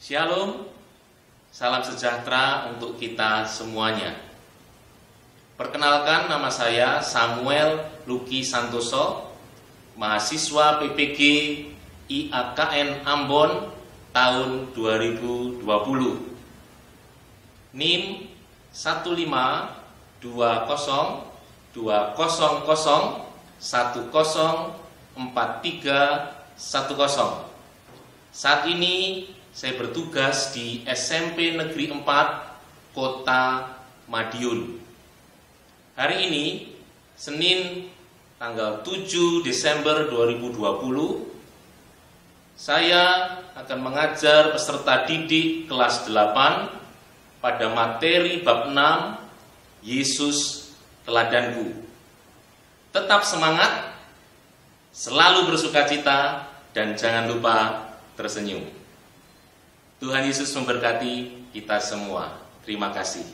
Shalom, salam sejahtera untuk kita semuanya. Perkenalkan, nama saya Samuel Luki Santoso, mahasiswa PPG IAKN Ambon tahun 2020. NIM 15200104310. Saat ini saya bertugas di SMP Negeri 4 Kota Madiun. Hari ini, Senin tanggal 7 Desember 2020, saya akan mengajar peserta didik kelas 8 pada materi bab 6, Yesus Teladanku. Tetap semangat, selalu bersukacita, dan jangan lupa tersenyum. Tuhan Yesus memberkati kita semua. Terima kasih.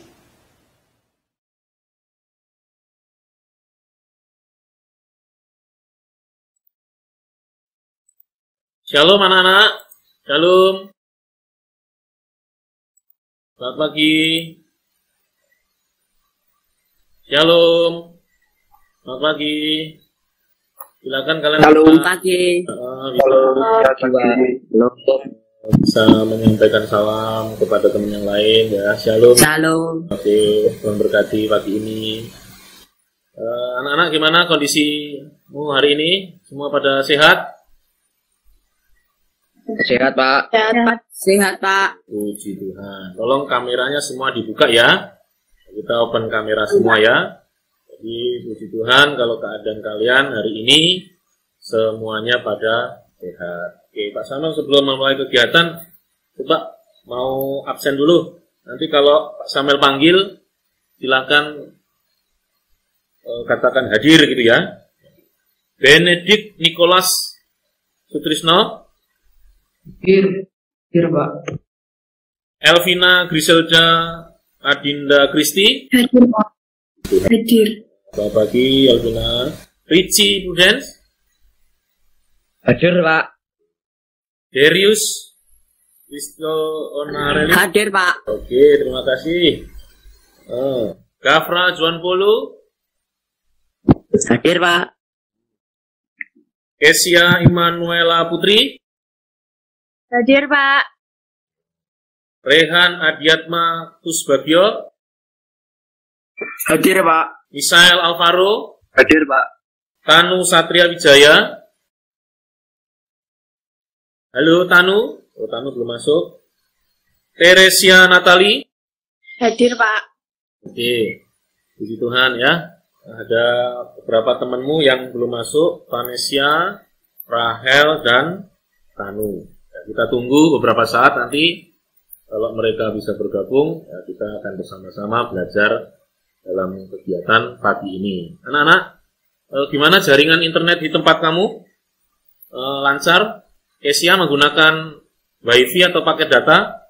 Shalom anak-anak. Shalom. Selamat pagi. Shalom. Selamat pagi. Silakan kalian. Shalom pagi. Bisa menyampaikan salam kepada teman yang lain ya. Shalom. Shalom. Oke, Tuhan berkati pagi ini. Anak-anak gimana kondisimu hari ini? Semua pada sehat? Sehat Pak. Sehat Pak. Puji Tuhan. Tolong kameranya semua dibuka ya. Kita open kamera semua ya. Jadi puji Tuhan kalau keadaan kalian hari ini semuanya pada sehat. Oke, Pak Samuel sebelum memulai kegiatan, coba mau absen dulu. Nanti kalau Pak Samuel panggil, silakan katakan hadir gitu ya. Benedict Nicholas Sutrisno. Hadir Pak. Elvina Griselda Adinda Kristi. Hadir Pak. Hadir. Selamat pagi Elvina. Richie Prudence. Hadir Pak. Darius Wisto Onareli. Hadir Pak. Oke, terima kasih. Gafra Juan Polo. Hadir Pak. Kesia Immanuela Putri. Hadir Pak. Rehan Adiatma Kusbagyo. Hadir Pak. Misael Alvaro. Hadir Pak. Tanu Satria Wijaya. Halo Tanu. Oh, Tanu belum masuk. Teresia Natali. Hadir Pak. Oke, puji Tuhan ya. Ada beberapa temanmu yang belum masuk, Vanessa, Rahel, dan Tanu. Ya, kita tunggu beberapa saat nanti. Kalau mereka bisa bergabung, ya, kita akan bersama-sama belajar dalam kegiatan pagi ini. Anak-anak, gimana jaringan internet di tempat kamu? Lancar? Kesia menggunakan WiFi atau paket data?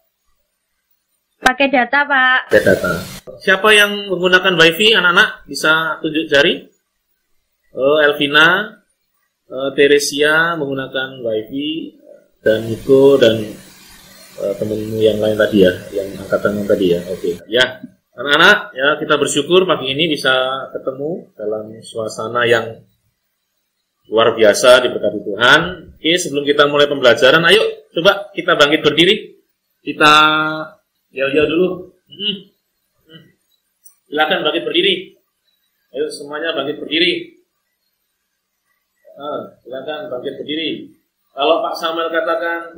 Pakai data Pak. Paket data. Siapa yang menggunakan WiFi, anak-anak? Bisa tunjuk jari? Elvina, Teresia menggunakan WiFi, dan Niko dan temenmu yang lain tadi ya, yang angkatan yang tadi ya. Oke. Ya, anak-anak, ya kita bersyukur pagi ini bisa ketemu dalam suasana yang luar biasa diberkati Tuhan. Oke, sebelum kita mulai pembelajaran, ayo coba kita bangkit berdiri. Kita yel-yel dulu. Silakan bangkit berdiri. Ayo semuanya bangkit berdiri. Silakan bangkit berdiri. Kalau Pak Samuel katakan,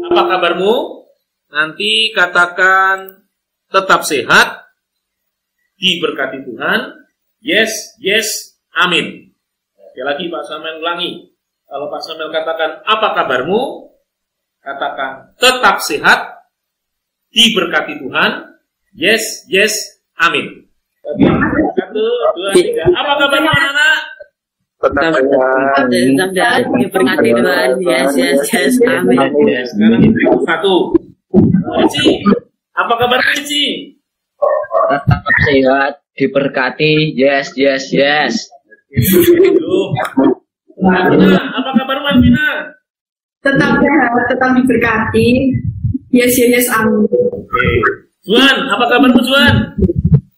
apa kabarmu? Nanti katakan tetap sehat, diberkati Tuhan. Yes, yes, amin. Sekali lagi Pak Samuel ulangi. Kalau Pak Samuel katakan, apa kabarmu? Katakan, tetap sehat, diberkati Tuhan. Yes, yes, amin. Oke, 1, 2, 3. Apa kabarmu anak-anak? Tetap diberkati Tuhan. Yes, yes, yes, amin. Sekarang itu 1. Cici, apa kabarmu Cici? Tetap sehat, diberkati. Yes, yes, yes. Alvina, apa kabar Alvina? Tetap sehat, tetap diberkati. Yes, yes, amin. Oke. Juan, apa kabarmu Juan?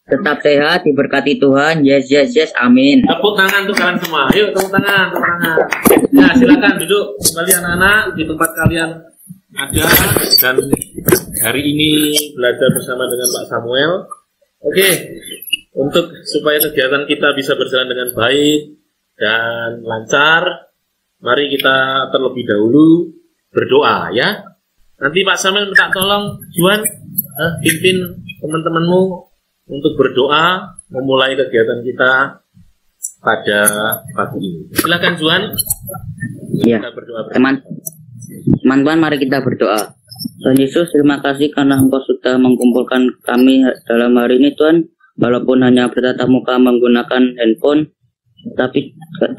Tetap sehat, diberkati Tuhan. Yes, yes, yes. Amin. Tepuk tangan tuh kalian semua. Yuk tepuk tangan, tepuk tangan. Nah, silakan duduk kembali anak-anak di tempat kalian ada, dan hari ini belajar bersama dengan Pak Samuel. Oke, untuk supaya kegiatan kita bisa berjalan dengan baik dan lancar, mari kita terlebih dahulu berdoa ya. Nanti Pak Samuel minta tolong Juan pimpin teman-temanmu untuk berdoa memulai kegiatan kita pada pagi ini. Silakan Juan. Iya. Kita berdoa bersama. Teman-teman, mari kita berdoa. Tuhan Yesus, terima kasih karena Engkau sudah mengumpulkan kami dalam hari ini, Tuhan. Walaupun hanya bertatap muka menggunakan handphone, tapi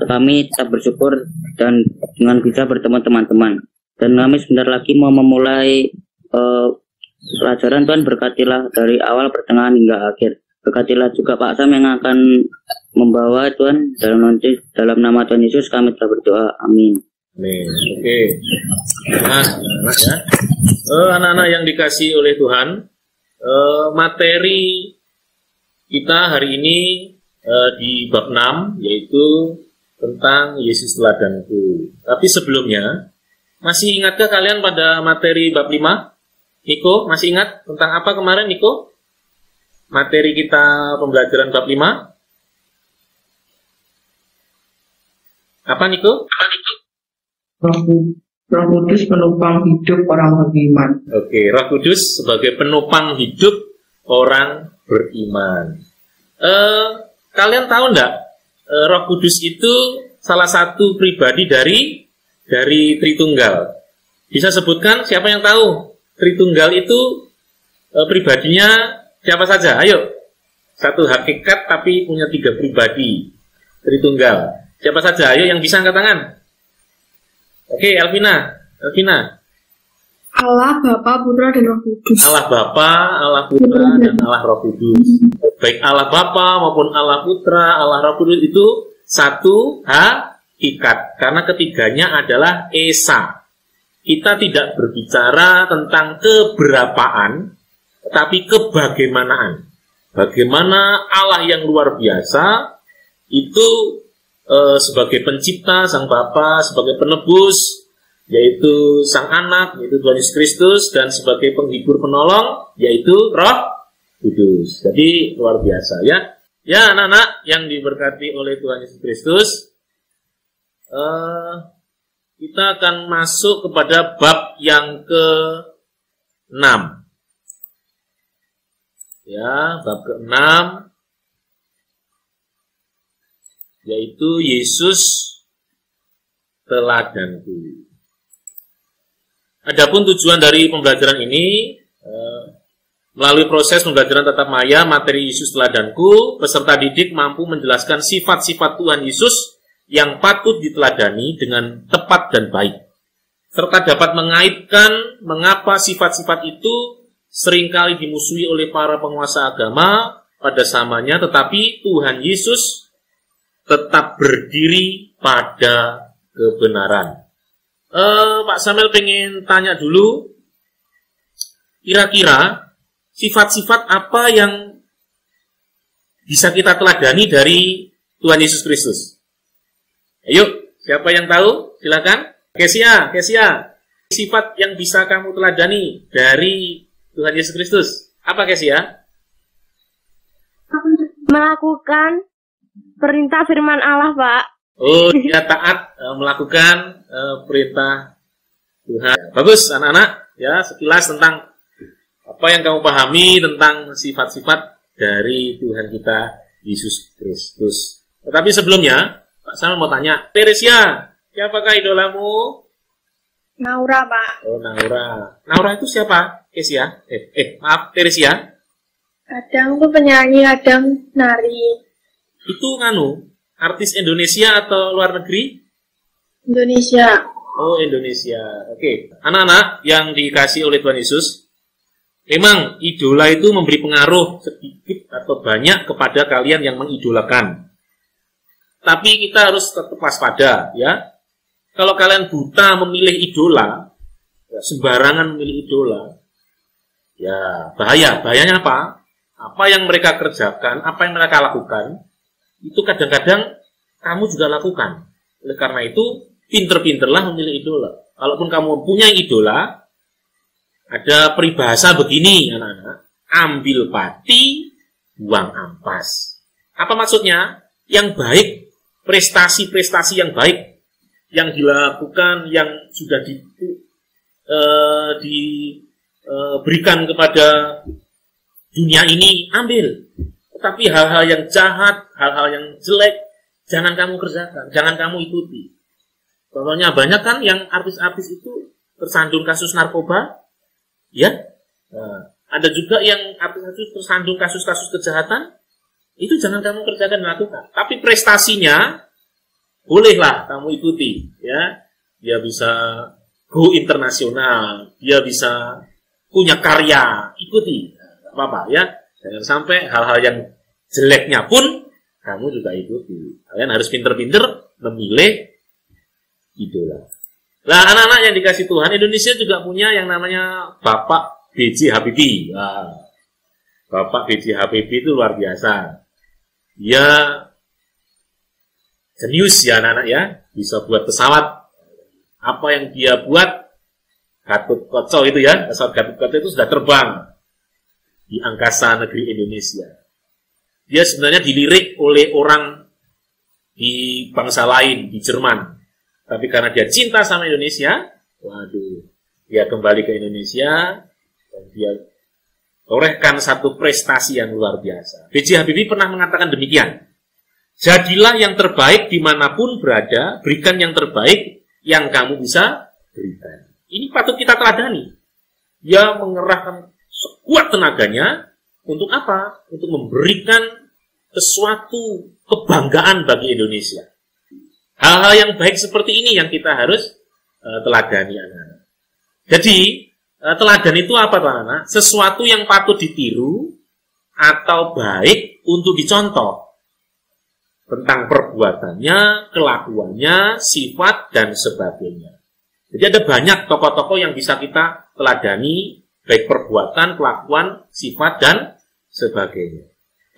kami tetap bersyukur dan dengan bisa bertemu teman-teman. Dan kami sebentar lagi mau memulai pelajaran, Tuhan. Berkatilah dari awal, pertengahan hingga akhir. Berkatilah juga Pak Sam yang akan membawa, Tuhan. Dalam nama Tuhan Yesus kami telah berdoa. Amin. Amin. Oke. Nah, anak ya. Anak-anak yang dikasih oleh Tuhan, materi kita hari ini di bab 6, yaitu tentang Yesus teladanku. Tapi sebelumnya, masih ingatkah kalian pada materi bab 5? Niko, masih ingat tentang apa kemarin, Niko? Materi kita pembelajaran bab 5? Apa, Niko? Roh Kudus penopang hidup orang beriman. Oke, Roh Kudus sebagai penopang hidup orang beriman. Kalian tahu enggak? Roh Kudus itu salah satu pribadi dari Tritunggal. Bisa sebutkan siapa yang tahu? Tritunggal itu pribadinya siapa saja? Ayo. Satu hakikat tapi punya 3 pribadi. Tritunggal. Siapa saja? Ayo yang bisa angkat tangan. Oke, Elvina. Allah, Bapa, Putra, dan Roh Kudus. Allah Bapa, Allah Putra, dan Allah Roh Kudus. Baik Allah Bapa maupun Allah Putra, Allah Roh Kudus itu satu hakikat. Karena ketiganya adalah esa. Kita tidak berbicara tentang keberapaan, tetapi kebagaimanaan. Bagaimana Allah yang luar biasa itu sebagai pencipta, Sang Bapa, sebagai penebus, yaitu Sang Anak, yaitu Tuhan Yesus Kristus, dan sebagai penghibur penolong, yaitu Roh Kudus. Jadi luar biasa ya. Ya anak-anak yang diberkati oleh Tuhan Yesus Kristus, kita akan masuk kepada bab yang ke-6. Ya, bab ke-6, yaitu Yesus teladanku. Adapun tujuan dari pembelajaran ini, melalui proses pembelajaran tatap maya materi Yesus teladanku, peserta didik mampu menjelaskan sifat-sifat Tuhan Yesus yang patut diteladani dengan tepat dan baik, serta dapat mengaitkan mengapa sifat-sifat itu seringkali dimusuhi oleh para penguasa agama pada zamannya, tetapi Tuhan Yesus tetap berdiri pada kebenaran. Pak Samuel pengen tanya dulu, kira-kira sifat-sifat apa yang bisa kita teladani dari Tuhan Yesus Kristus? Ayo, siapa yang tahu? Silakan. Kesia, sifat yang bisa kamu teladani dari Tuhan Yesus Kristus. Apa Kesia? Melakukan perintah firman Allah, Pak. Oh, dia taat melakukan perintah Tuhan. Bagus, anak-anak. Ya, sekilas tentang apa yang kamu pahami tentang sifat-sifat dari Tuhan kita Yesus Kristus. Tetapi sebelumnya, Pak Samuel mau tanya, Teresia, siapakah idolamu? Naura, Pak. Oh, Naura. Naura itu siapa? Kesia? Maaf, Teresia. Kadang tuh penyanyi, kadang nari. Itu artis Indonesia atau luar negeri? Indonesia. Oh, Indonesia. Oke. Anak-anak yang dikasih oleh Tuhan Yesus, memang idola itu memberi pengaruh sedikit atau banyak kepada kalian yang mengidolakan. Tapi kita harus tetap waspada, ya. Kalau kalian buta memilih idola, ya, sembarangan memilih idola, Ya, bahayanya apa? Apa yang mereka kerjakan, apa yang mereka lakukan, itu kadang-kadang kamu juga lakukan. Oleh karena itu, pinter-pinterlah memilih idola. Kalaupun kamu punya idola, ada peribahasa begini, anak-anak. Ambil pati, buang ampas. Apa maksudnya? Yang baik, prestasi-prestasi yang baik, yang dilakukan, yang sudah diberikan kepada dunia ini, ambil. Tetapi hal-hal yang jahat, hal-hal yang jelek, jangan kamu kerjakan, jangan kamu ikuti. Contohnya banyak kan yang artis-artis itu tersandung kasus narkoba, ya. Nah, ada juga yang artis-artis tersandung kasus-kasus kejahatan, itu jangan kamu kerjakan dan lakukan. Tapi prestasinya, bolehlah kamu ikuti, ya. Dia bisa go internasional, dia bisa punya karya, ikuti. Tidak apa-apa, ya. Jangan sampai hal-hal yang jeleknya pun kamu juga ikuti. Kalian harus pinter-pinter memilih idola. Nah, anak-anak yang dikasih Tuhan, Indonesia juga punya yang namanya Bapak B.J. Habibie. Nah, Bapak B.J. Habibie itu luar biasa. Dia jenius ya anak-anak ya, bisa buat pesawat. Apa yang dia buat, Gatot Kaca itu ya, pesawat Gatot Kaca itu sudah terbang di angkasa negeri Indonesia. Dia sebenarnya dilirik oleh orang di bangsa lain, di Jerman. Tapi karena dia cinta sama Indonesia, waduh, dia kembali ke Indonesia, dan dia torehkan satu prestasi yang luar biasa. B.J. Habibie pernah mengatakan demikian, jadilah yang terbaik dimanapun berada, berikan yang terbaik yang kamu bisa berikan. Ini patut kita teladani. Dia mengerahkan sekuat tenaganya, untuk apa? Untuk memberikan sesuatu kebanggaan bagi Indonesia. Hal-hal yang baik seperti ini yang kita harus teladani, anak-anak. Jadi, teladan itu apa, anak-anak? Sesuatu yang patut ditiru atau baik untuk dicontoh. Tentang perbuatannya, kelakuannya, sifat, dan sebagainya. Jadi ada banyak tokoh-tokoh yang bisa kita teladani, baik perbuatan, kelakuan, sifat, dan sebagainya.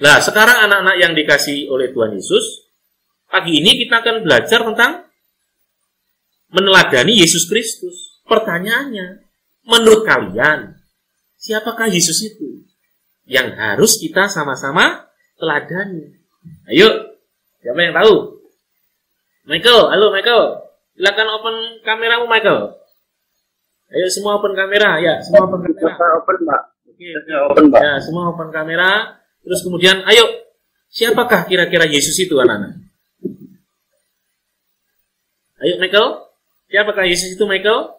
Nah, sekarang anak-anak yang dikasih oleh Tuhan Yesus, pagi ini kita akan belajar tentang meneladani Yesus Kristus. Pertanyaannya, menurut kalian, siapakah Yesus itu? Yang harus kita sama-sama teladani. Ayo, siapa yang tahu? Michael, halo Michael. Silakan open kameramu Michael. Ayo semua open kamera, ya, semua open kamera. Open, Pak. Oke, open, Pak. Ya, semua open kamera. Terus kemudian, ayo, siapakah kira-kira Yesus itu, anak-anak? Ayo, Michael. Siapakah Yesus itu, Michael?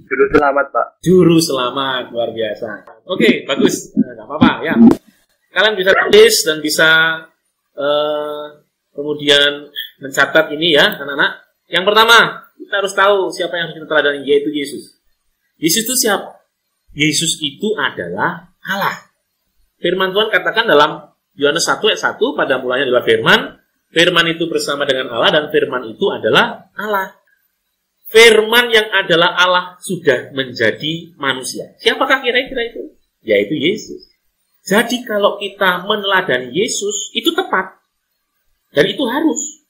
Juru selamat, Pak. Juru selamat, luar biasa. Oke, bagus. Nggak apa-apa, ya. Kalian bisa tulis dan bisa kemudian mencatat ini ya, anak-anak. Yang pertama, kita harus tahu siapa yang harus kita teladani, yaitu Yesus. Yesus itu siapa? Yesus itu adalah Allah. Firman Tuhan katakan dalam Yohanes 1 ayat 1, pada mulanya adalah firman, firman itu bersama dengan Allah, dan firman itu adalah Allah. Firman yang adalah Allah sudah menjadi manusia. Siapakah kira-kira itu? Yaitu Yesus. Jadi kalau kita meneladani Yesus, itu tepat. Dan itu harus.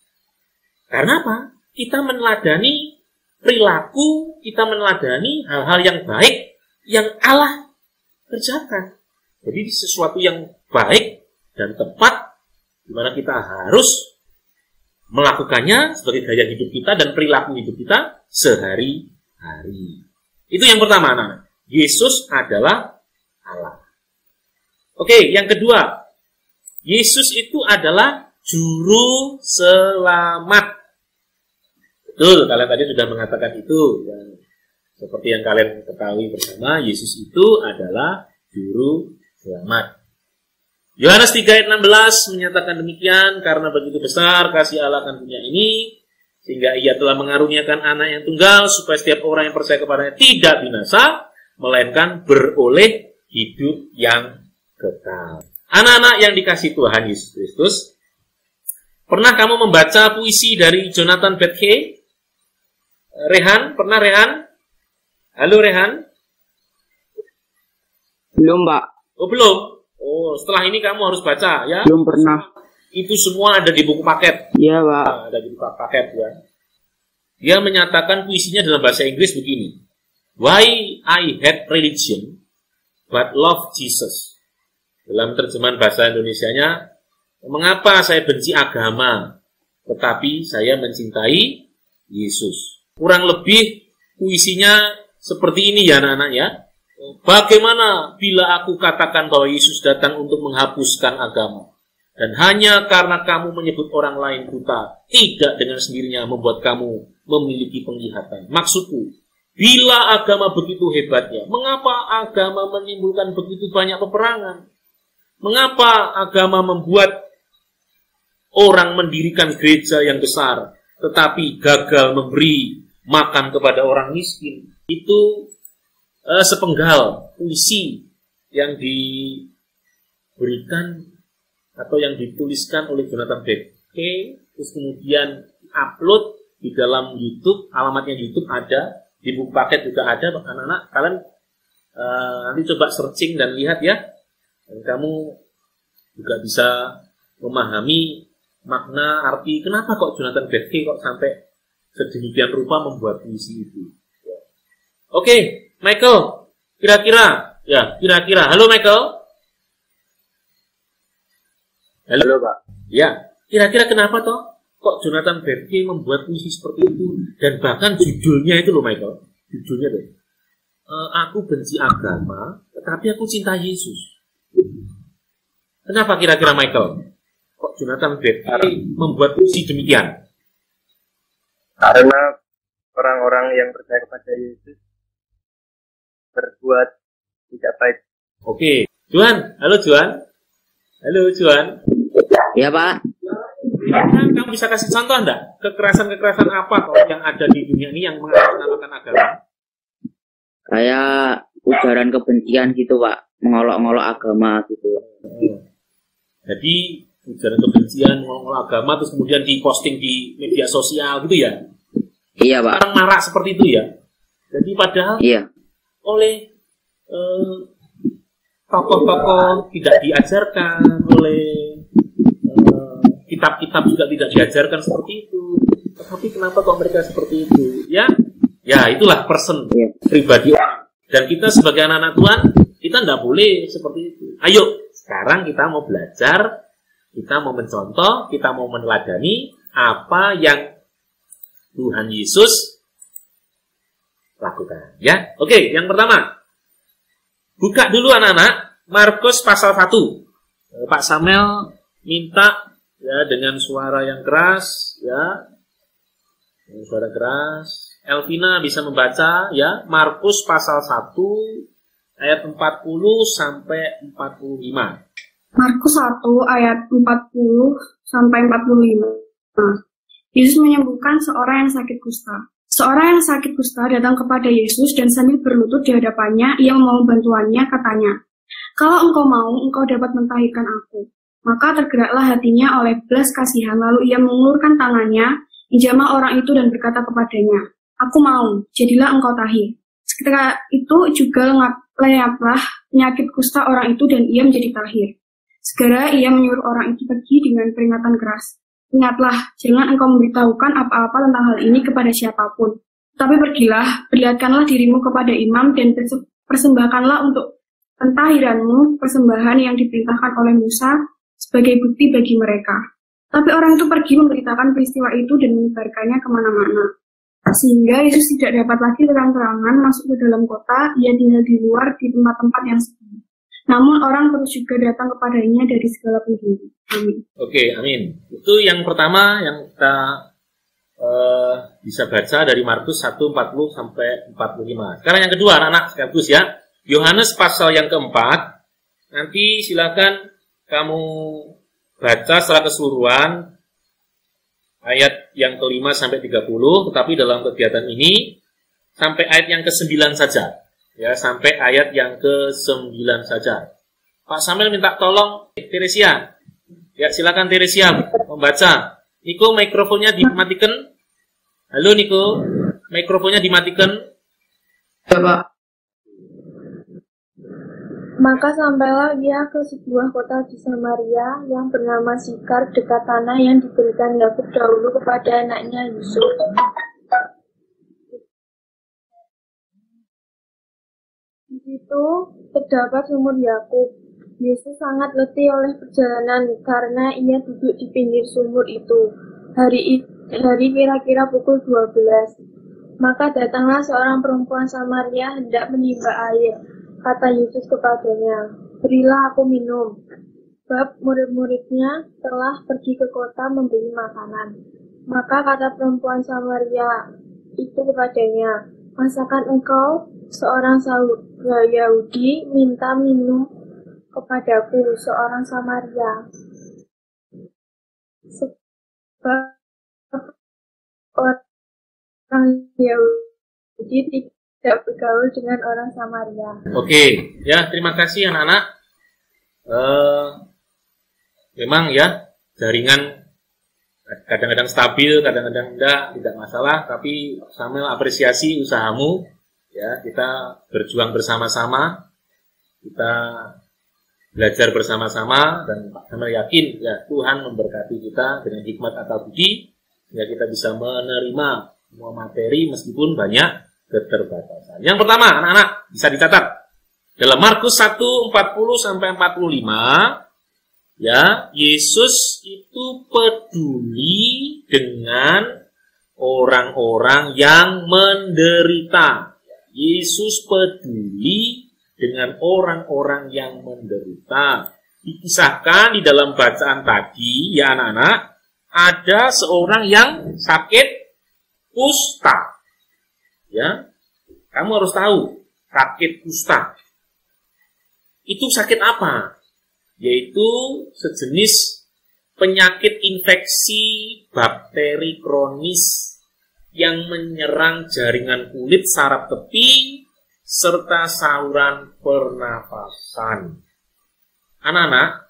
Karena apa? Kita meneladani perilaku, kita meneladani hal-hal yang baik yang Allah kerjakan. Jadi sesuatu yang baik dan tepat, di mana kita harus melakukannya sebagai gaya hidup kita dan perilaku hidup kita sehari-hari. Itu yang pertama, anak. Yesus adalah Allah. Oke, yang kedua, Yesus itu adalah juru selamat. Betul, kalian tadi sudah mengatakan itu. Dan seperti yang kalian ketahui bersama, Yesus itu adalah juru selamat. Yohanes 3 ayat 16 menyatakan demikian, karena begitu besar kasih Allah akan dunia ini, sehingga ia telah mengaruniakan anak yang tunggal, supaya setiap orang yang percaya kepadanya tidak binasa, melainkan beroleh hidup yang kekal. Anak-anak yang dikasih Tuhan Yesus Kristus, pernah kamu membaca puisi dari Jonathan Bethke? Rehan, pernah Rehan? Halo Rehan? Belum, Pak. Oh, belum? Oh, setelah ini kamu harus baca, ya? Belum pernah. Itu semua ada di buku paket. Iya, Pak. Nah, ada di buku paket, ya. Dia menyatakan puisinya dalam bahasa Inggris begini. Why I hate religion, but love Jesus. Dalam terjemahan bahasa Indonesianya, mengapa saya benci agama, tetapi saya mencintai Yesus. Kurang lebih puisinya seperti ini ya anak-anak ya. Bagaimana bila aku katakan bahwa Yesus datang untuk menghapuskan agama, dan hanya karena kamu menyebut orang lain buta, tidak dengan sendirinya membuat kamu memiliki penglihatan. Maksudku, bila agama begitu hebatnya, mengapa agama menimbulkan begitu banyak peperangan? Mengapa agama membuat orang mendirikan gereja yang besar, tetapi gagal memberi makan kepada orang miskin? Itu sepenggal puisi yang diberikan atau yang dituliskan oleh Jonathan Bethke, terus kemudian upload di dalam YouTube. Alamatnya YouTube ada, di buku paket juga ada. Anak-anak kalian nanti coba searching dan lihat ya, dan kamu juga bisa memahami makna arti kenapa kok Jonathan Bethke kok sampai sedemikian rupa membuat puisi itu. Oke, Michael, kira-kira, halo Michael. Halo Pak. Ya, kira-kira kenapa toh kok Jonathan Bethke membuat puisi seperti itu, dan bahkan judulnya itu loh Michael, judulnya tuh, aku benci agama, tetapi aku cinta Yesus. Kenapa kira-kira Michael? Kok Jonathan Bethke membuat puisi demikian? Karena orang-orang yang percaya kepada Yesus berbuat tidak baik. Oke, Juan, halo Juan. Halo Juan. Ya, Pak. Kamu bisa kasih contoh enggak? Kekerasan-kekerasan apa kok yang ada di dunia ini yang mengatasnamakan agama? Kayak ujaran kebencian gitu, Pak. Mengolok-olok agama gitu. Jadi ujaran kebencian, mengolok-olok agama, terus kemudian diposting di media sosial gitu ya? Iya, Pak. Orang marak seperti itu ya? Jadi padahal oleh tokoh-tokoh tidak diajarkan, oleh kitab-kitab juga tidak diajarkan seperti itu. Tetapi kenapa kok mereka seperti itu? Ya itulah person pribadi orang. Dan kita sebagai anak-anak Tuhan, kita tidak boleh seperti itu. Ayo, sekarang kita mau belajar, kita mau mencontoh, kita mau meneladani apa yang Tuhan Yesus lakukan. Ya, oke, yang pertama. Buka dulu anak-anak, Markus pasal 1. Pak Samuel minta ya dengan suara yang keras, ya. Dengan suara keras. Elvina bisa membaca ya, Markus pasal 1 ayat 40 sampai 45. Markus 1 ayat 40 sampai 45. Yesus menyembuhkan seorang yang sakit kusta. Seorang yang sakit kusta datang kepada Yesus dan sambil berlutut di hadapannya, ia memohon bantuannya, katanya, "Kalau engkau mau, engkau dapat mentahirkan aku." Maka tergeraklah hatinya oleh belas kasihan, lalu ia mengulurkan tangannya, menjamah orang itu dan berkata kepadanya, "Aku mau, jadilah engkau tahir." Seketika itu juga lenyaplah penyakit kusta orang itu dan ia menjadi tahir. Segera ia menyuruh orang itu pergi dengan peringatan keras. "Ingatlah, jangan engkau memberitahukan apa-apa tentang hal ini kepada siapapun. Tapi pergilah, perlihatkanlah dirimu kepada imam dan persembahkanlah untuk pentahiranmu persembahan yang diperintahkan oleh Musa sebagai bukti bagi mereka." Tapi orang itu pergi memberitakan peristiwa itu dan menyebarkannya kemana-mana. Sehingga Yesus tidak dapat lagi terang-terangan masuk ke dalam kota, ia tinggal di luar di tempat-tempat yang sepi. Namun orang terus juga datang kepadanya dari segala penjuru. Amin. Oke, amin. Itu yang pertama yang kita bisa baca dari Markus 1, 40 sampai 45. Sekarang yang kedua, anak-anak sekaligus ya. Yohanes pasal yang keempat. Nanti silakan kamu baca secara keseluruhan ayat yang ke-5 sampai 30, tetapi dalam kegiatan ini sampai ayat yang ke-9 saja. Ya, sampai ayat yang ke-9 saja. Pak Samuel minta tolong Teresia. Ya, silakan Teresia membaca. Niko, mikrofonnya dimatikan. Halo Niko, mikrofonnya dimatikan. Ya, Pak. Maka sampailah ia ke sebuah kota di Samaria yang bernama Sikar, dekat tanah yang diberikan Yakub dahulu kepada anaknya Yusuf. Di situ terdapat sumur Yakub. Yesus sangat letih oleh perjalanan karena ia duduk di pinggir sumur itu. Hari kira-kira pukul 12. Maka datanglah seorang perempuan Samaria hendak menimba air. Kata Yesus kepadanya, "Berilah aku minum." Sebab murid-muridnya telah pergi ke kota membeli makanan. Maka kata perempuan Samaria itu kepadanya, "Masakan engkau, seorang Yahudi, minta minum kepadaku, seorang Samaria?" Sebab orang Yahudi tidak bergaul dengan orang Samaria. Oke, ya terima kasih anak-anak. Memang ya jaringan kadang-kadang stabil, kadang-kadang enggak, tidak masalah. Tapi Samuel apresiasi usahamu. Ya, kita berjuang bersama-sama, kita belajar bersama-sama, dan Pak Samuel yakin ya Tuhan memberkati kita dengan hikmat akal budi sehingga kita bisa menerima semua materi meskipun banyak keterbatasan. Yang pertama, anak-anak bisa dicatat dalam Markus 1:40-45, ya, Yesus itu peduli dengan orang-orang yang menderita. Yesus peduli dengan orang-orang yang menderita. Dikisahkan di dalam bacaan tadi, ya anak-anak, ada seorang yang sakit kusta. Ya, kamu harus tahu, sakit kusta. Itu sakit apa? Yaitu sejenis penyakit infeksi bakteri kronis yang menyerang jaringan kulit, saraf tepi, serta saluran pernafasan. Anak-anak,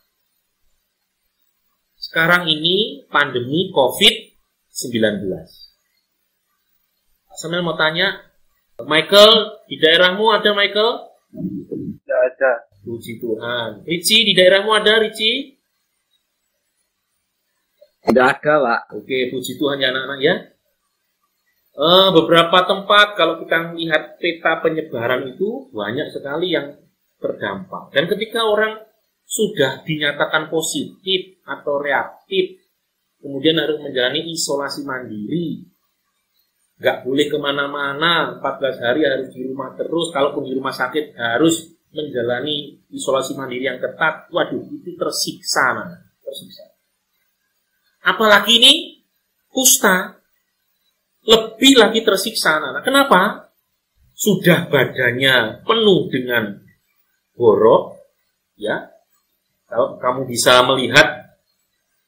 sekarang ini pandemi COVID-19. Saya mau tanya, Michael, di daerahmu ada Michael? Tidak ada. Puji Tuhan. Ricci, di daerahmu ada Ricci? Tidak ada, Pak. Oke, puji Tuhan ya anak-anak ya. Beberapa tempat kalau kita melihat peta penyebaran itu banyak sekali yang terdampak. Dan ketika orang sudah dinyatakan positif atau reaktif, kemudian harus menjalani isolasi mandiri, nggak boleh kemana-mana, 14 hari harus di rumah terus, kalaupun di rumah sakit harus menjalani isolasi mandiri yang ketat. Waduh, itu tersiksa, tersiksa. Apalagi ini kusta, lebih lagi tersiksa, anak. Kenapa? Sudah badannya penuh dengan borok, ya. Kalau kamu bisa melihat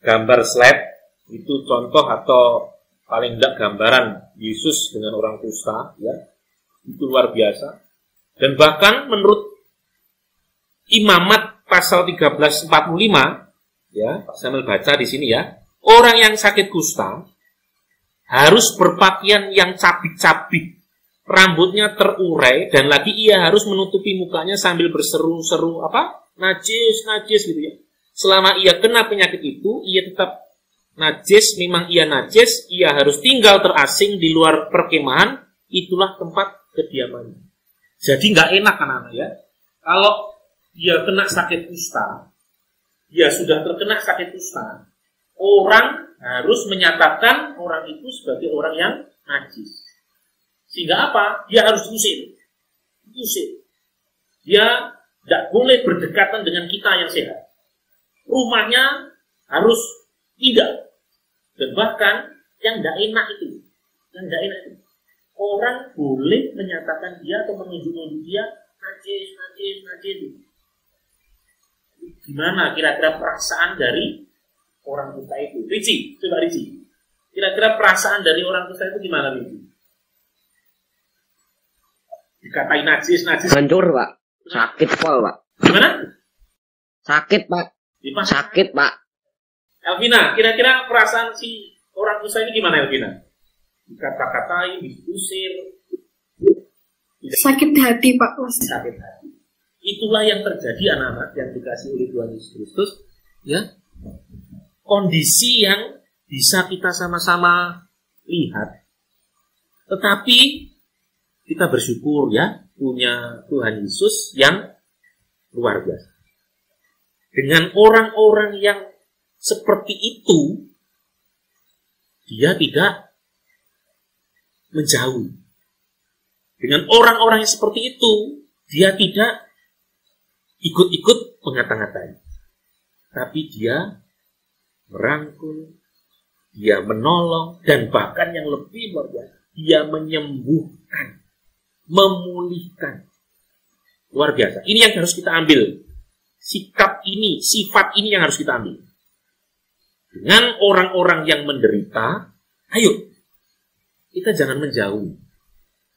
gambar slide, itu contoh atau paling tidak gambaran Yesus dengan orang kusta, ya. Itu luar biasa. Dan bahkan menurut Imamat pasal 13:45, ya, Pak Samuel baca di sini ya, orang yang sakit kusta harus berpakaian yang cabik-cabik, rambutnya terurai, dan lagi ia harus menutupi mukanya sambil berseru-seru najis gitu ya. Selama ia kena penyakit itu, ia tetap najis. Memang ia najis, ia harus tinggal terasing di luar perkemahan, itulah tempat kediamannya. Jadi nggak enak anak-anak ya. Kalau dia kena sakit kusta, dia sudah terkena sakit kusta, orang harus menyatakan orang itu sebagai orang yang najis. Sehingga apa? Dia harus diusir. Dia tidak boleh berdekatan dengan kita yang sehat. Rumahnya harus tidak. Dan bahkan yang tidak enak itu, orang boleh menyatakan dia atau menunjuk dia najis. Gimana kira-kira perasaan dari orang kusta itu? Ricci, coba Ricci. Kira-kira perasaan dari orang kusta itu gimana, Ricci? Dikatain najis. Hancur, Pak. Sakit pol, Pak. Gimana? Sakit, Pak. Sakit, Pak. Elvina, kira-kira perasaan si orang kusta ini gimana, Elvina? Dikata-katain, diusir. Sakit hati, Pak. Sakit hati. Itulah yang terjadi anak-anak yang dikasih oleh Tuhan Yesus Kristus, ya. Kondisi yang bisa kita sama-sama lihat. Tetapi kita bersyukur ya punya Tuhan Yesus yang luar biasa. Dengan orang-orang yang seperti itu, dia tidak menjauh. Dengan orang-orang yang seperti itu, dia tidak ikut-ikut mengata-ngatai. Tapi dia merangkul, dia menolong, dan bahkan yang lebih luar biasa, dia menyembuhkan, memulihkan. Luar biasa. Ini yang harus kita ambil. Sikap ini, sifat ini yang harus kita ambil. Dengan orang-orang yang menderita, ayo, kita jangan menjauh.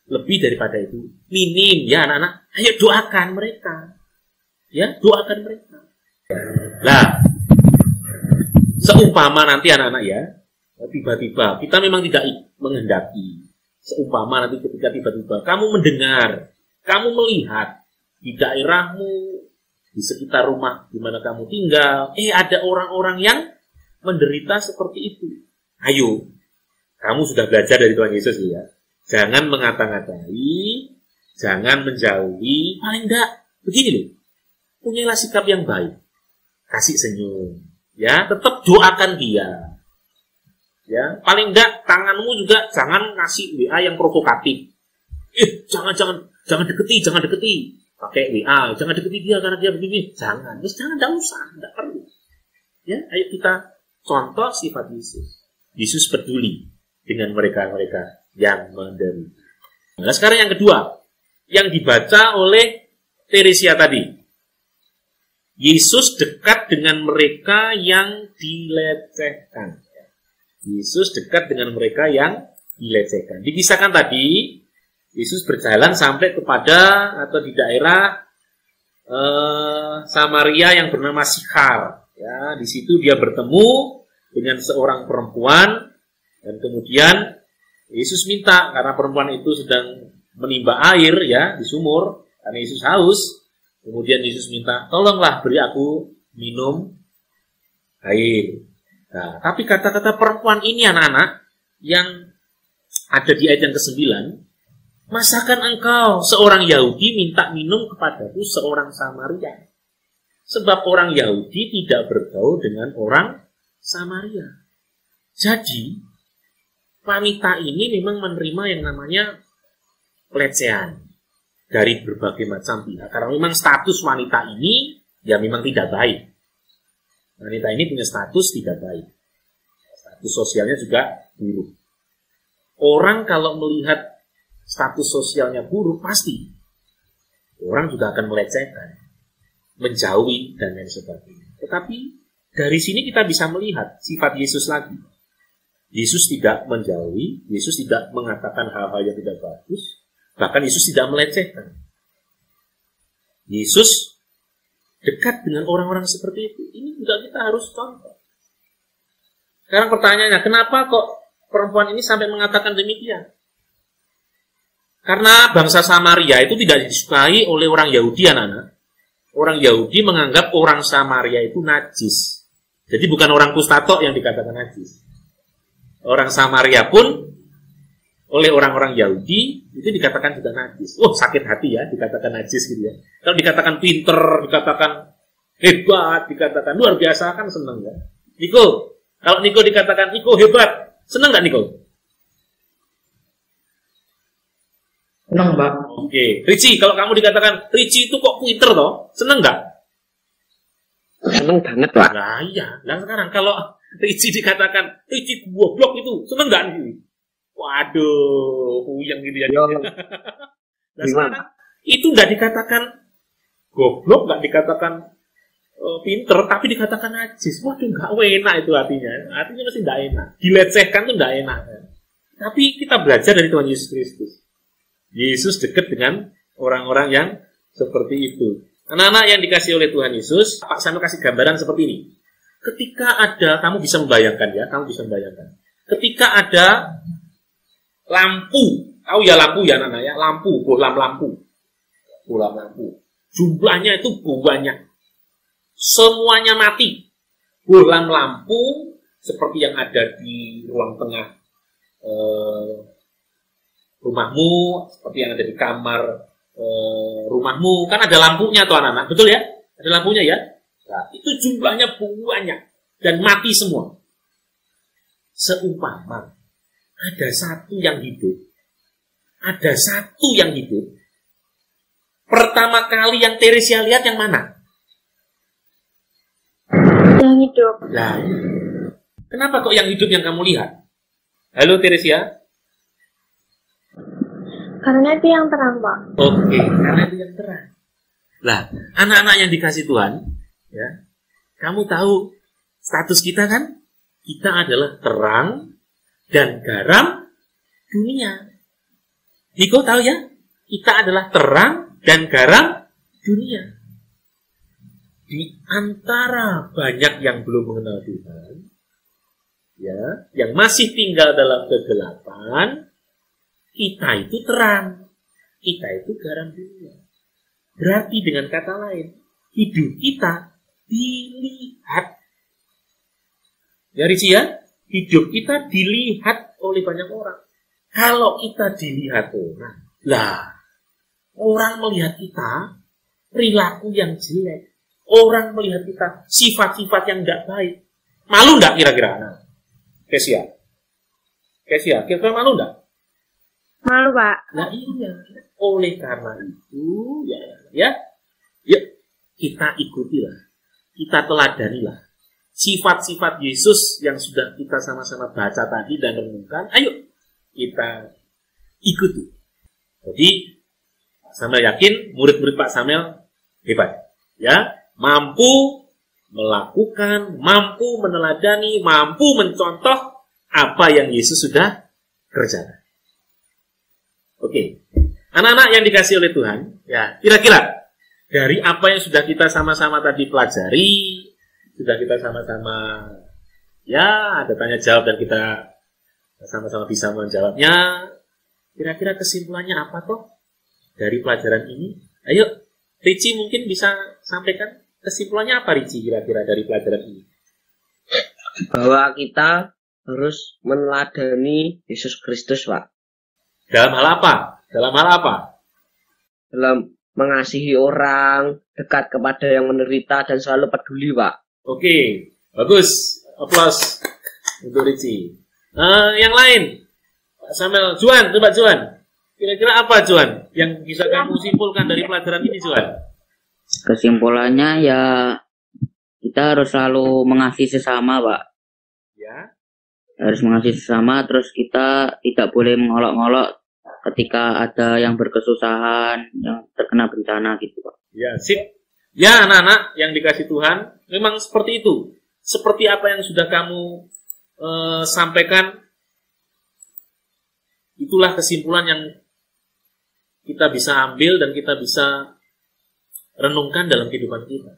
Lebih daripada itu, minim ya anak-anak, ayo doakan mereka. Ya, doakan mereka. Nah, seumpama nanti anak-anak ya, tiba-tiba, kita memang tidak menghendaki. Seumpama nanti ketika tiba-tiba, kamu mendengar, kamu melihat, di daerahmu, di sekitar rumah di mana kamu tinggal, ada orang-orang yang menderita seperti itu. Ayo, kamu sudah belajar dari Tuhan Yesus ya. Jangan mengata-ngatai, jangan menjauhi, paling enggak, begini loh, punyalah sikap yang baik. Kasih senyum, ya, tetap doakan dia. Ya, paling enggak tanganmu juga jangan ngasih WA yang provokatif. Jangan deketi. Pakai WA, jangan deketi dia karena dia begini. Jangan, enggak usah, enggak perlu. Ya, ayo kita contoh sifat Yesus. Yesus peduli dengan mereka-mereka yang menderita. Nah, sekarang yang kedua, yang dibaca oleh Teresia tadi. Yesus dekat dengan mereka yang dilecehkan. Yesus dekat dengan mereka yang dilecehkan. Dikisahkan tadi, Yesus berjalan sampai kepada atau di daerah Samaria yang bernama Sikhar. Ya, di situ dia bertemu dengan seorang perempuan dan kemudian Yesus minta karena perempuan itu sedang menimba air ya di sumur karena Yesus haus. Kemudian Yesus minta, tolonglah beri aku minum air. Nah, tapi kata-kata perempuan ini anak-anak yang ada di ayat yang ke-9, masakan engkau seorang Yahudi minta minum kepadaku seorang Samaria? Sebab orang Yahudi tidak bergaul dengan orang Samaria. Jadi, wanita ini memang menerima yang namanya pelecehan dari berbagai macam pihak. Karena memang status wanita ini ya memang tidak baik. Wanita ini punya status tidak baik. Status sosialnya juga buruk. Orang kalau melihat status sosialnya buruk, pasti orang juga akan melecehkan, menjauhi, dan lain sebagainya. Tetapi dari sini kita bisa melihat sifat Yesus lagi. Yesus tidak menjauhi, Yesus tidak mengatakan hal-hal yang tidak bagus, bahkan Yesus tidak melecehkan. Yesus dekat dengan orang-orang seperti itu. Ini juga kita harus contoh. Sekarang pertanyaannya, kenapa kok perempuan ini sampai mengatakan demikian? Karena bangsa Samaria itu tidak disukai oleh orang Yahudi, anak-anak. Orang Yahudi menganggap orang Samaria itu najis. Jadi bukan orang kustato yang dikatakan najis. Orang Samaria pun oleh orang-orang Yahudi itu dikatakan juga najis. Sakit hati ya dikatakan najis gitu ya. Kalau dikatakan pinter, dikatakan hebat, dikatakan luar biasa kan senang ya. Niko, kalau Niko dikatakan Niko hebat, senang nggak Niko? Senang, Pak. Oke. Ricci, kalau kamu dikatakan Ricci itu kok pinter toh, senang nggak? Seneng banget, Pak. Nah iya. Nah sekarang kalau Ricci dikatakan Ricci goblok itu, senang nggak nih? Waduh, puyeng gitu ya. Nah sekarang itu nggak dikatakan goblok, nggak dikatakan pinter, tapi dikatakan najis. Waduh, nggak enak itu artinya. Artinya masih nggak enak. Dilecehkan tuh nggak enak. Tapi kita belajar dari Tuhan Yesus Kristus. Yesus dekat dengan orang-orang yang seperti itu. Anak-anak yang dikasih oleh Tuhan Yesus, Pak Sano kasih gambaran seperti ini. Ketika ada, kamu bisa membayangkan ya, ketika ada lampu, tahu ya lampu ya anak-anak ya, lampu, bohlam lampu. Jumlahnya itu banyak. Semuanya mati. Bohlam lampu seperti yang ada di ruang tengah rumahmu, seperti yang ada di kamar rumahmu. Kan ada lampunya tuh anak-anak, betul ya? Ada lampunya ya? Nah, itu jumlahnya banyak dan mati semua. Seumpama ada satu yang hidup, pertama kali yang Teresia lihat yang mana? Yang hidup. Nah, kenapa kok yang hidup yang kamu lihat? Halo Teresia? Karena itu yang terang, Pak. Oke, karena itu yang terang. Lah, anak-anak yang dikasih Tuhan, ya, kamu tahu status kita kan? Kita adalah terang dan garam dunia. Niko tahu ya? Kita adalah terang dan garam dunia. Di antara banyak yang belum mengenal Tuhan, ya, yang masih tinggal dalam kegelapan, kita itu terang. Kita itu garam dunia. Berarti dengan kata lain, hidup kita dilihat. Ya Ricci ya, hidup kita dilihat oleh banyak orang. Kalau kita dilihat orang, lah, orang melihat kita perilaku yang jelek. Orang melihat kita sifat-sifat yang tidak baik. Malu enggak kira-kira? Nah, Kesia, kira-kira malu enggak? Malu, Pak. Nah iya, oleh karena itu, ya, kita ikutilah, kita teladanilah sifat-sifat Yesus yang sudah kita sama-sama baca tadi dan renungkan. Ayo, kita ikuti. Jadi, Pak Samuel yakin murid-murid Pak Samuel hebat, ya, mampu melakukan, mampu meneladani, mampu mencontoh apa yang Yesus sudah kerjakan. Oke, anak-anak yang dikasih oleh Tuhan, ya, kira-kira dari apa yang sudah kita sama-sama tadi pelajari, sudah kita sama-sama, ya, ada tanya jawab dan kita sama-sama bisa menjawabnya. Kira-kira kesimpulannya apa toh dari pelajaran ini? Ayo, Ricci mungkin bisa sampaikan kesimpulannya apa Ricci kira-kira dari pelajaran ini? Bahwa kita harus meneladani Yesus Kristus, Pak. Dalam hal apa? Dalam mengasihi orang, dekat kepada yang menderita, dan selalu peduli, Pak. Oke, bagus. Aplaus untuk Ricci. Yang lain, Pak Samuel, Juan, coba Juan. Kira-kira apa Juan yang bisa kamu simpulkan dari pelajaran ini Juan? Kesimpulannya ya kita harus selalu mengasihi sesama, Pak. Ya. Harus mengasihi sesama, terus kita tidak boleh mengolok-olok ketika ada yang berkesusahan, yang terkena bencana gitu, Pak. Ya, sip. Ya, anak-anak yang dikasih Tuhan, memang seperti itu. Seperti apa yang sudah kamu sampaikan, itulah kesimpulan yang kita bisa ambil dan kita bisa renungkan dalam kehidupan kita.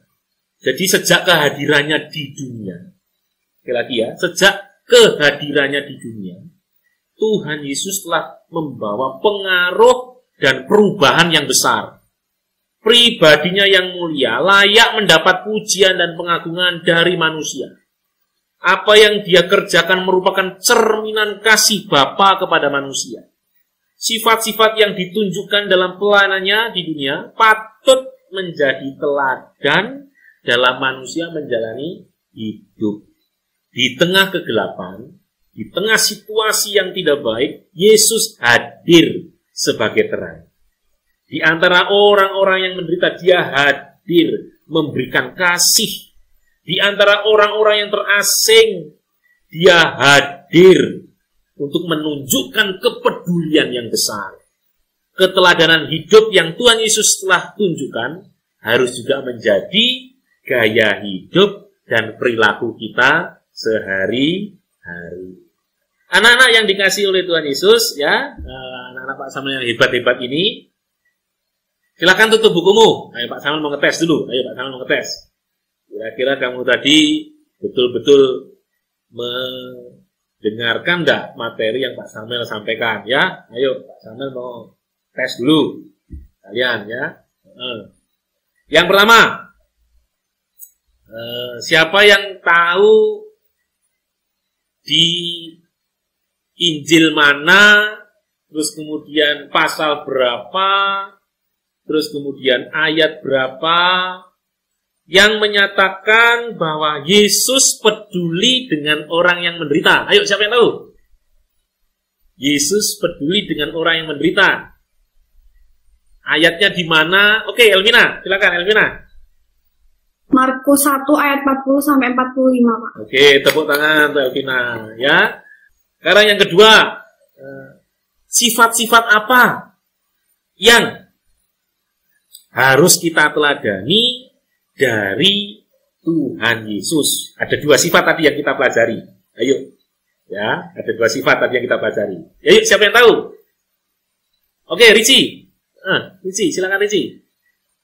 Jadi sejak kehadirannya di dunia, sekali lagi ya, sejak kehadirannya di dunia, Tuhan Yesus telah membawa pengaruh dan perubahan yang besar. Pribadinya yang mulia, layak mendapat pujian dan pengagungan dari manusia. Apa yang dia kerjakan merupakan cerminan kasih Bapa kepada manusia. Sifat-sifat yang ditunjukkan dalam pelayanannya di dunia patut menjadi teladan dalam manusia menjalani hidup. Di tengah kegelapan, di tengah situasi yang tidak baik, Yesus hadir sebagai terang. Di antara orang-orang yang menderita, dia hadir memberikan kasih. Di antara orang-orang yang terasing, dia hadir untuk menunjukkan kepedulian yang besar. Keteladanan hidup yang Tuhan Yesus telah tunjukkan harus juga menjadi gaya hidup dan perilaku kita sehari-hari. Anak-anak yang dikasih oleh Tuhan Yesus, ya, anak-anak Pak Samuel yang hebat-hebat ini, silakan tutup bukumu. Ayo Pak Samuel mau ngetes dulu. Ayo Pak Samuel mau ngetes. Kira-kira kamu tadi betul-betul mendengarkan enggak materi yang Pak Samuel sampaikan, ya? Ayo Pak Samuel mau tes dulu. Kalian ya. Yang pertama, siapa yang tahu di Injil mana, terus kemudian pasal berapa, terus kemudian ayat berapa, yang menyatakan bahwa Yesus peduli dengan orang yang menderita? Ayo, siapa yang tahu? Yesus peduli dengan orang yang menderita. Ayatnya di mana? Oke, Elvina, silakan Elvina. Markus 1 ayat 40 sampai 45, Pak. Oke, tepuk tangan untuk Elvina, ya. Sekarang yang kedua, sifat-sifat apa yang harus kita teladani dari Tuhan Yesus? Ada 2 sifat tadi yang kita pelajari. Ayo, ya, ada 2 sifat tadi yang kita pelajari. Ayo, siapa yang tahu? Oke, Ricci. Ricci, silakan Ricci.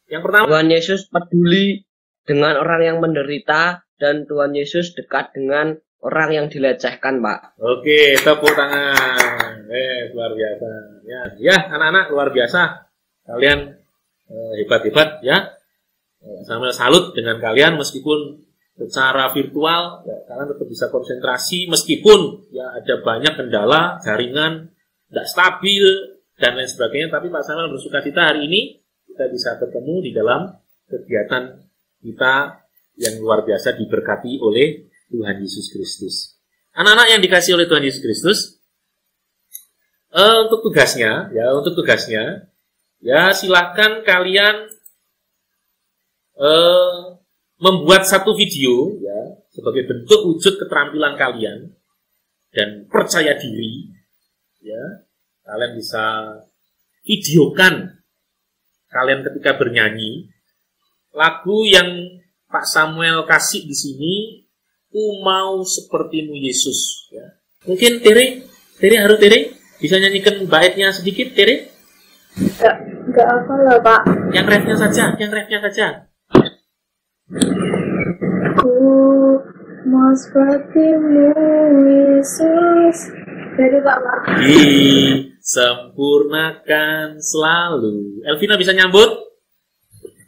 Yang pertama, Tuhan Yesus peduli dengan orang yang menderita dan Tuhan Yesus dekat dengan orang yang dilecehkan, Pak. Oke, tepuk tangan. Luar biasa. Ya, anak-anak luar biasa. Kalian hebat-hebat ya. Sambil salut dengan kalian meskipun secara virtual ya, kalian tetap bisa konsentrasi meskipun ya ada banyak kendala, jaringan tidak stabil dan lain sebagainya, tapi Pak Samuel bersukacita hari ini kita bisa ketemu di dalam kegiatan kita yang luar biasa diberkati oleh Tuhan Yesus Kristus. Anak-anak yang dikasih oleh Tuhan Yesus Kristus, untuk tugasnya, ya silahkan kalian membuat satu video, ya sebagai bentuk wujud keterampilan kalian dan percaya diri, ya kalian bisa videokan kalian ketika bernyanyi lagu yang Pak Samuel kasih di sini. Ku mau sepertimu Yesus. Ya. Mungkin Tere bisa nyanyikan baitnya sedikit, Tere? Enggak apa lah, Pak. Yang refnya saja. Ku mau sepertimu Yesus. Dari Pak. Disempurnakan selalu. Elvina bisa nyambut?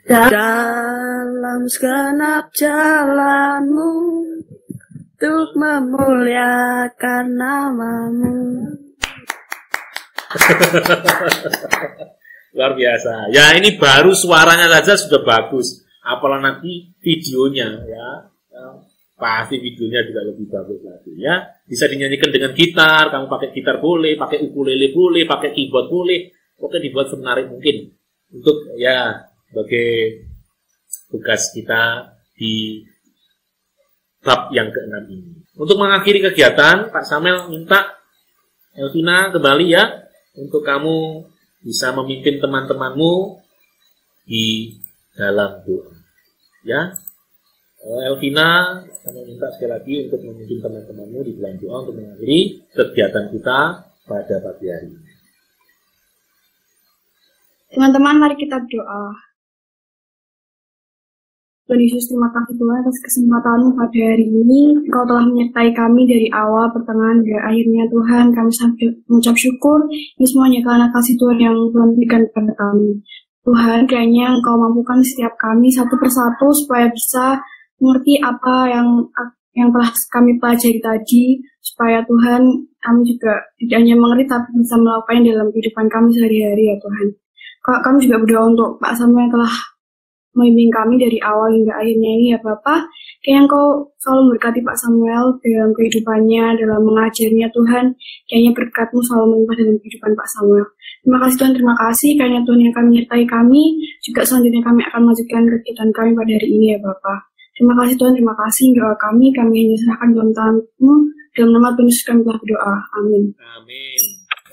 Dalam segenap jalanmu untuk memuliakan namamu. Luar biasa. Ya ini baru suaranya saja sudah bagus. Apalagi nanti videonya ya. Pasti videonya juga lebih bagus lagi ya. Bisa dinyanyikan dengan gitar, kamu pakai gitar boleh, pakai ukulele boleh, pakai keyboard boleh. Oke, dibuat semenarik mungkin untuk ya sebagai tugas kita di bab yang ke-6 ini. Untuk mengakhiri kegiatan, Pak Samuel minta Elvina kembali ya, untuk kamu bisa memimpin teman-temanmu di dalam doa. Ya, Elvina, kami minta sekali lagi untuk memimpin teman-temanmu di dalam doa untuk mengakhiri kegiatan kita pada pagi hari ini. Teman-teman, mari kita berdoa. Tuhan Yesus, terima kasih Tuhan atas kesempatanmu pada hari ini. Engkau telah menyertai kami dari awal, pertengahan, hingga akhirnya Tuhan. Kami sampai mengucap syukur. Ini semuanya karena kasih Tuhan yang Tuhan berikan kepada kami. Tuhan, kiranya Engkau mampukan setiap kami satu persatu supaya bisa mengerti apa yang telah kami pelajari tadi, supaya Tuhan kami juga tidak hanya mengerti tapi bisa melakukannya dalam kehidupan kami sehari-hari ya Tuhan. Kami juga berdoa untuk Pak Samuel yang telah membimbing kami dari awal hingga akhirnya ini ya Bapak. Kayaknya Engkau selalu memberkati Pak Samuel dalam kehidupannya, dalam mengajarnya Tuhan. Kayaknya berkat-Mu selalu melimpah dalam kehidupan Pak Samuel. Terima kasih Tuhan, terima kasih. Kayaknya Tuhan yang akan menyertai kami. Juga selanjutnya kami akan melanjutkan kegiatan kami pada hari ini ya Bapak. Terima kasih Tuhan, terima kasih. Doa kami hanya serahkan dalam tangan-Mu. Dalam nama Tuhan Yesus kami telah berdoa. Amin. Amin.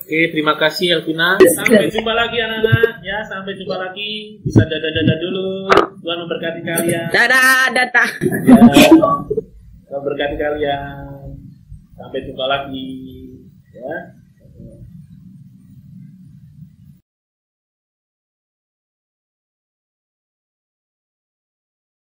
Oke, terima kasih Elvina. Sampai jumpa lagi anak-anak. Ya, sampai jumpa lagi. Bisa dadah-dadah dulu. Tuhan memberkati kalian. Dadah. Ya, Tuhan memberkati kalian. Sampai jumpa lagi. Ya.